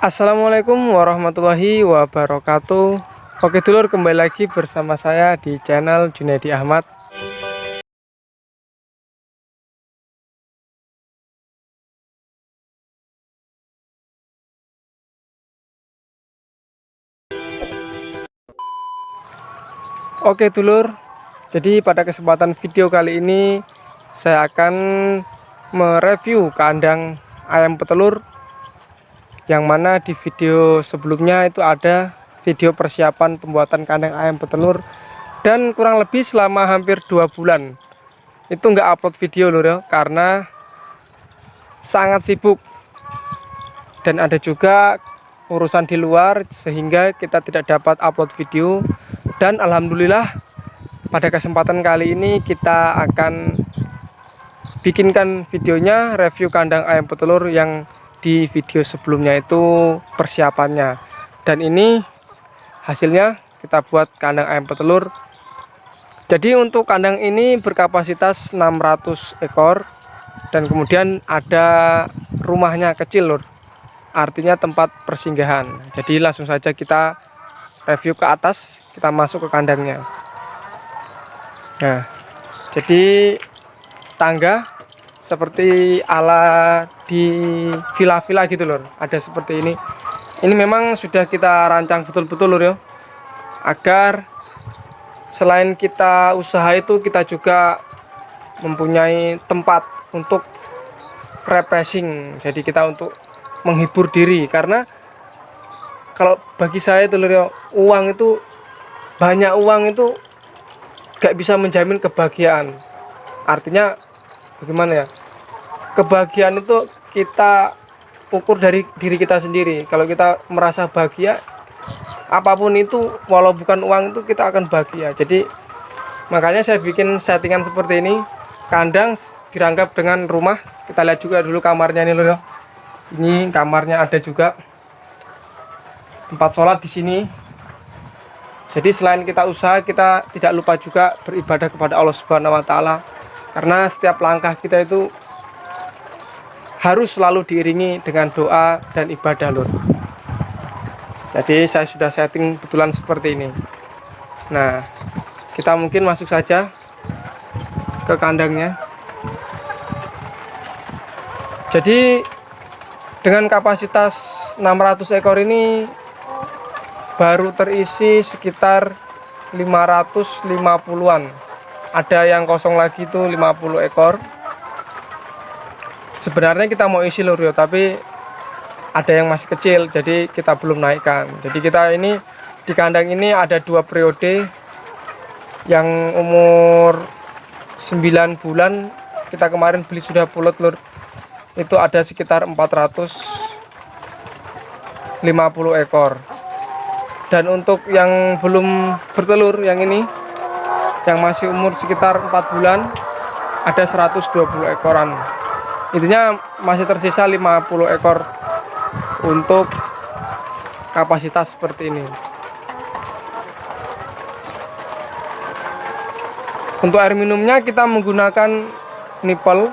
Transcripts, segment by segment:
Assalamualaikum warahmatullahi wabarakatuh. Oke dulur, kembali lagi bersama saya di channel Junaidi Ahmad. Oke dulur, jadi pada kesempatan video kali ini saya akan mereview kandang ayam petelur, yang mana di video sebelumnya itu ada video persiapan pembuatan kandang ayam petelur, dan kurang lebih selama hampir 2 bulan itu nggak upload video lur ya, karena sangat sibuk dan ada juga urusan di luar sehingga kita tidak dapat upload video. Dan alhamdulillah pada kesempatan kali ini kita akan bikinkan videonya review kandang ayam petelur yang di video sebelumnya itu persiapannya, dan ini hasilnya kita buat kandang ayam petelur. Jadi untuk kandang ini berkapasitas 600 ekor dan kemudian ada rumahnya kecil lur, artinya tempat persinggahan. Jadi langsung saja kita review ke atas, kita masuk ke kandangnya. Nah, jadi tangga seperti ala di villa-villa gitu lur, ada seperti ini. Ini memang sudah kita rancang betul-betul lur ya, agar selain kita usaha itu kita juga mempunyai tempat untuk refreshing. Jadi kita untuk menghibur diri, karena kalau bagi saya itu lur ya, uang itu banyak, uang itu gak bisa menjamin kebahagiaan. Artinya bagaimana ya, kebahagiaan itu kita ukur dari diri kita sendiri. Kalau kita merasa bahagia, apapun itu walau bukan uang itu kita akan bahagia. Jadi makanya saya bikin settingan seperti ini, kandang dirangkap dengan rumah. Kita lihat juga dulu kamarnya nih loh. Ini kamarnya, ada juga tempat sholat di sini. Jadi selain kita usaha, kita tidak lupa juga beribadah kepada Allah Subhanahu wa Ta'ala, karena setiap langkah kita itu harus selalu diiringi dengan doa dan ibadah lur. Jadi saya sudah setting betulan seperti ini. Nah, kita mungkin masuk saja ke kandangnya. Jadi dengan kapasitas 600 ekor ini baru terisi sekitar 550-an. Ada yang kosong lagi tuh 50 ekor. Sebenarnya kita mau isi lur ya, tapi ada yang masih kecil, jadi kita belum naikkan. Jadi kita ini di kandang ini ada 2 periode. Yang umur 9 bulan kita kemarin beli sudah pulet lur, itu ada sekitar 450 ekor. Dan untuk yang belum bertelur, yang ini yang masih umur sekitar 4 bulan ada 120 ekoran. Intinya masih tersisa 50 ekor untuk kapasitas seperti ini. Untuk air minumnya kita menggunakan nipple,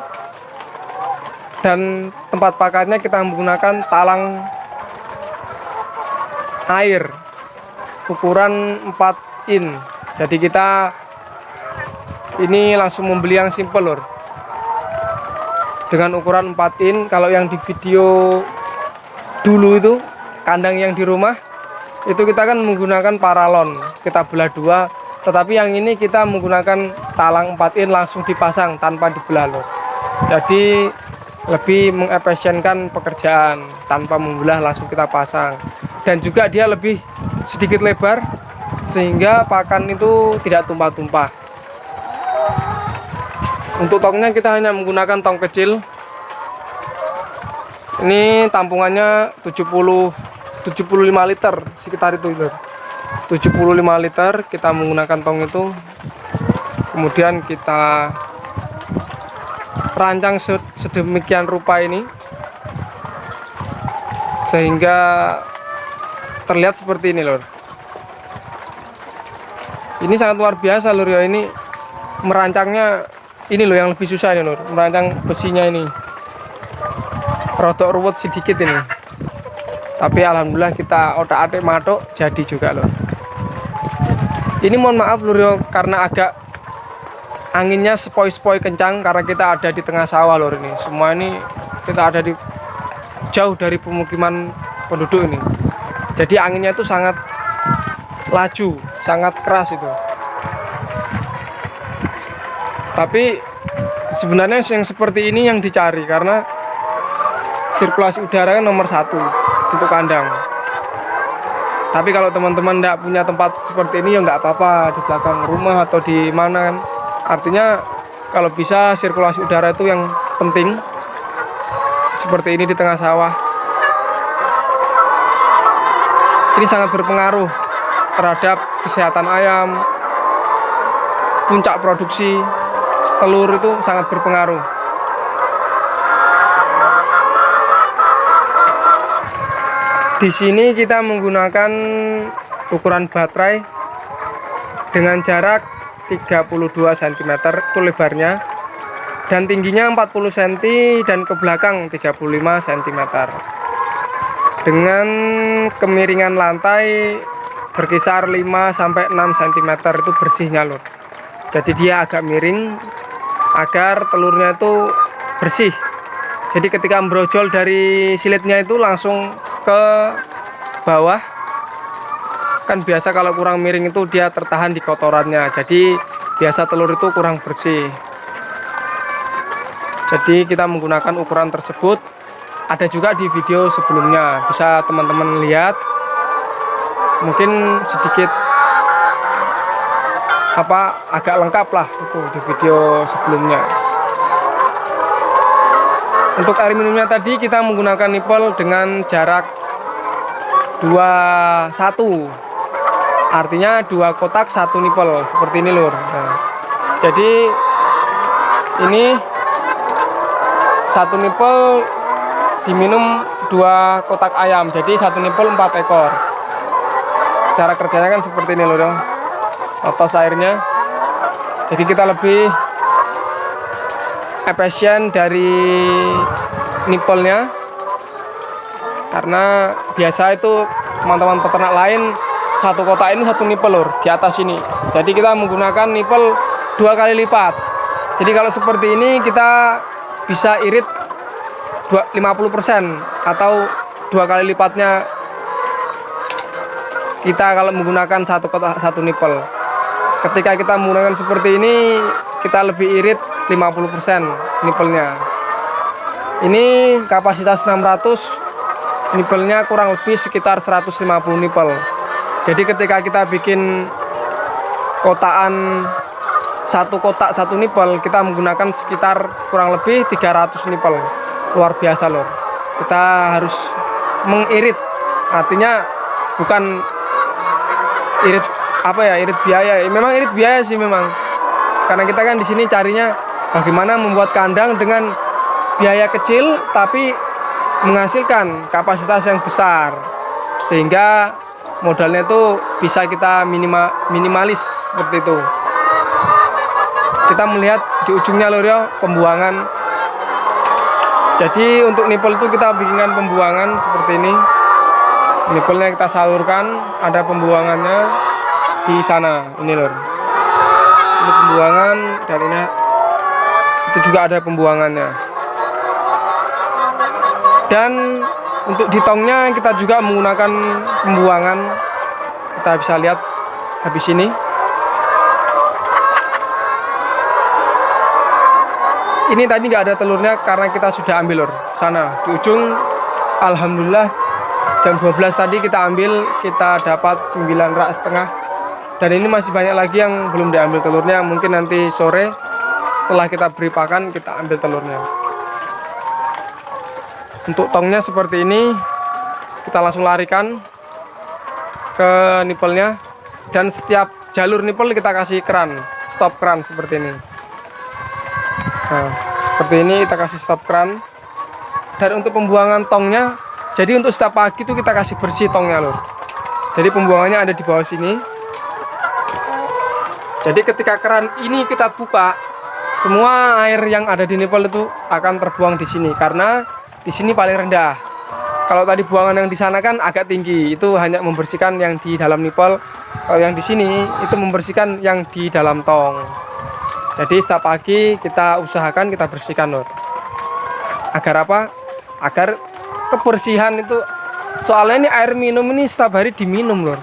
dan tempat pakannya kita menggunakan talang air ukuran 4 in. Jadi kita ini langsung membeli yang simple lur, dengan ukuran 4 in. Kalau yang di video dulu itu kandang yang di rumah itu kita kan menggunakan paralon, kita belah 2, tetapi yang ini kita menggunakan talang 4 in langsung dipasang tanpa dibelah lur. Jadi lebih mengefisienkan pekerjaan, tanpa membelah langsung kita pasang. Dan juga dia lebih sedikit lebar sehingga pakan itu tidak tumpah-tumpah. Untuk tongnya kita hanya menggunakan tong kecil. Ini tampungannya 75 liter sekitar itu lur. 75 liter kita menggunakan tong itu. Kemudian kita rancang sedemikian rupa ini sehingga terlihat seperti ini lur. Ini sangat luar biasa lur ya, ini merancangnya ini loh yang lebih susah ini lur, merancang besinya ini rodok ruwet sedikit ini. Tapi alhamdulillah kita otak-atik matuk jadi juga lur. Ini mohon maaf lur yo, karena agak anginnya sepoi-sepoi kencang karena kita ada di tengah sawah lur ini. Semua ini kita ada di jauh dari pemukiman penduduk ini. Jadi anginnya itu sangat laju, sangat keras itu. Tapi sebenarnya yang seperti ini yang dicari karena sirkulasi udara kan nomor 1 untuk kandang. Tapi kalau teman-teman tidak punya tempat seperti ini ya nggak apa-apa, di belakang rumah atau di mana kan. Artinya kalau bisa sirkulasi udara itu yang penting. Seperti ini di tengah sawah. Ini sangat berpengaruh terhadap kesehatan ayam, puncak produksi telur itu sangat berpengaruh. Di sini kita menggunakan ukuran baterai dengan jarak 32 cm itu lebarnya, dan tingginya 40 cm dan ke belakang 35 cm. Dengan kemiringan lantai berkisar 5 sampai 6 cm itu bersihnya lur. Jadi dia agak miring agar telurnya itu bersih. Jadi ketika membrojol dari silitnya itu langsung ke bawah. Kan biasa kalau kurang miring itu dia tertahan di kotorannya. Jadi biasa telur itu kurang bersih. Jadi kita menggunakan ukuran tersebut. Ada juga di video sebelumnya, bisa teman-teman lihat. Mungkin sedikit agak lengkap lah itu di video sebelumnya. Untuk air minumnya tadi kita menggunakan nipel dengan jarak 21, artinya 2 kotak 1 nipel seperti ini lur. Nah, jadi ini 1 nipel diminum 2 kotak ayam, jadi 1 nipel 4 ekor. Cara kerjanya kan seperti ini lur, otos airnya. Jadi kita lebih efisien dari nipelnya, karena biasa itu teman-teman peternak lain 1 kotak ini 1 nipel lur di atas ini. Jadi kita menggunakan nipel 2 kali lipat. Jadi kalau seperti ini kita bisa irit 50% atau 2 kali lipatnya kita kalau menggunakan 1 kotak 1 nipel. Ketika kita menggunakan seperti ini kita lebih irit 50% nipelnya. Ini kapasitas 600, nipelnya kurang lebih sekitar 150 nipel. Jadi ketika kita bikin kotaan 1 kotak 1 nipel, kita menggunakan sekitar kurang lebih 300 nipel. Luar biasa lor. Kita harus mengirit, artinya bukan irit irit biaya. Memang irit biaya sih memang, karena kita kan di sini carinya bagaimana membuat kandang dengan biaya kecil tapi menghasilkan kapasitas yang besar, sehingga modalnya itu bisa kita minimalis seperti itu. Kita melihat di ujungnya lor ya, pembuangan. Jadi untuk nipel itu kita bikinkan pembuangan seperti ini. Nipelnya kita salurkan, ada pembuangannya di sana. Ini lor, ini pembuangan, dan ini itu juga ada pembuangannya. Dan untuk di tongnya kita juga menggunakan pembuangan. Kita bisa lihat habis ini. Ini tadi nggak ada telurnya karena kita sudah ambil lor sana di ujung. Alhamdulillah jam 12 tadi kita ambil, kita dapat 9 rak setengah. Dan ini masih banyak lagi yang belum diambil telurnya. Mungkin nanti sore setelah kita beri pakan kita ambil telurnya. Untuk tongnya seperti ini, kita langsung larikan ke nipelnya. Dan setiap jalur nipel kita kasih keran, stop keran seperti ini. Nah, seperti ini kita kasih stop keran. Dan untuk pembuangan tongnya, jadi untuk setiap pagi itu kita kasih bersih tongnya lor. Jadi pembuangannya ada di bawah sini. Jadi ketika keran ini kita buka, semua air yang ada di nipel itu akan terbuang di sini, karena di sini paling rendah. Kalau tadi buangan yang di sana kan agak tinggi, itu hanya membersihkan yang di dalam nipple. Kalau yang di sini itu membersihkan yang di dalam tong. Jadi setiap pagi kita usahakan kita bersihkan lor. Agar apa? Agar kebersihan itu, soalnya ini air minum ini setiap hari diminum lor.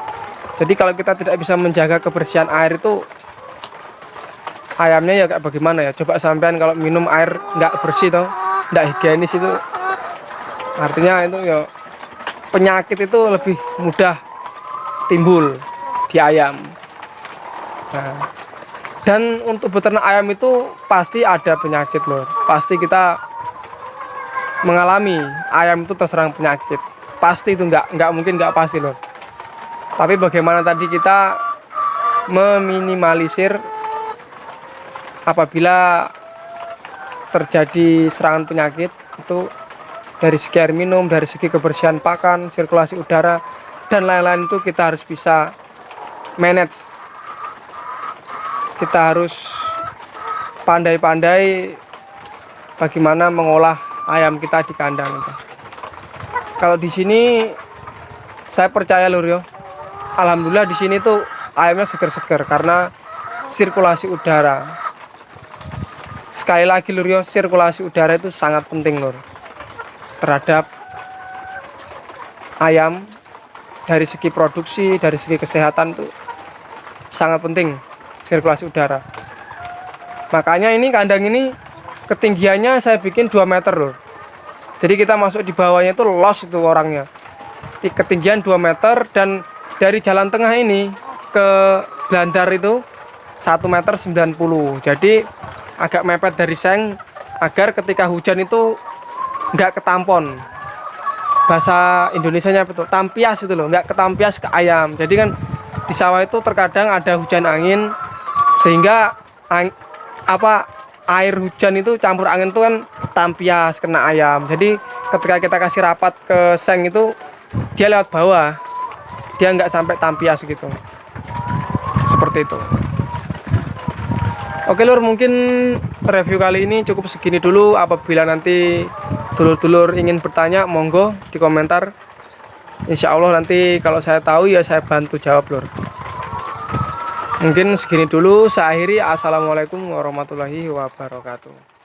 Jadi kalau kita tidak bisa menjaga kebersihan air itu, ayamnya ya kayak bagaimana ya? Coba sampean kalau minum air nggak bersih toh, nggak higienis itu, artinya itu ya penyakit itu lebih mudah timbul di ayam. Nah, dan untuk beternak ayam itu pasti ada penyakit loh. Pasti kita mengalami ayam itu terserang penyakit. Pasti itu nggak mungkin nggak pasti loh. Tapi bagaimana tadi kita meminimalisir apabila terjadi serangan penyakit itu dari segi air minum, dari segi kebersihan pakan, sirkulasi udara, dan lain-lain itu kita harus bisa manage. Kita harus pandai-pandai bagaimana mengolah ayam kita di kandang itu. Kalau di sini saya percaya lur yo, alhamdulillah di sini tuh ayamnya seger-seger karena sirkulasi udara. Sekali lagi lur yo, sirkulasi udara itu sangat penting lur terhadap ayam. Dari segi produksi, dari segi kesehatan tuh sangat penting sirkulasi udara. Makanya ini kandang ini ketinggiannya saya bikin 2 meter loh. Jadi kita masuk di bawahnya itu los itu orangnya. Di ketinggian 2 meter, dan dari jalan tengah ini ke belandar itu 1,90 meter. Jadi agak mepet dari seng agar ketika hujan itu nggak ketampon. Bahasa Indonesianya apa tuh? Tampias itu loh, nggak ketampias ke ayam. Jadi kan di sawah itu terkadang ada hujan angin sehingga air hujan itu campur angin itu kan tampias kena ayam. Jadi ketika kita kasih rapat ke seng itu dia lewat bawah, dia nggak sampai tampias gitu, seperti itu. Oke lur, mungkin review kali ini cukup segini dulu. Apabila nanti dulur-dulur ingin bertanya, monggo di komentar. Insya Allah nanti kalau saya tahu ya saya bantu jawab lur. Mungkin segini dulu, saya akhiri. Assalamualaikum warahmatullahi wabarakatuh.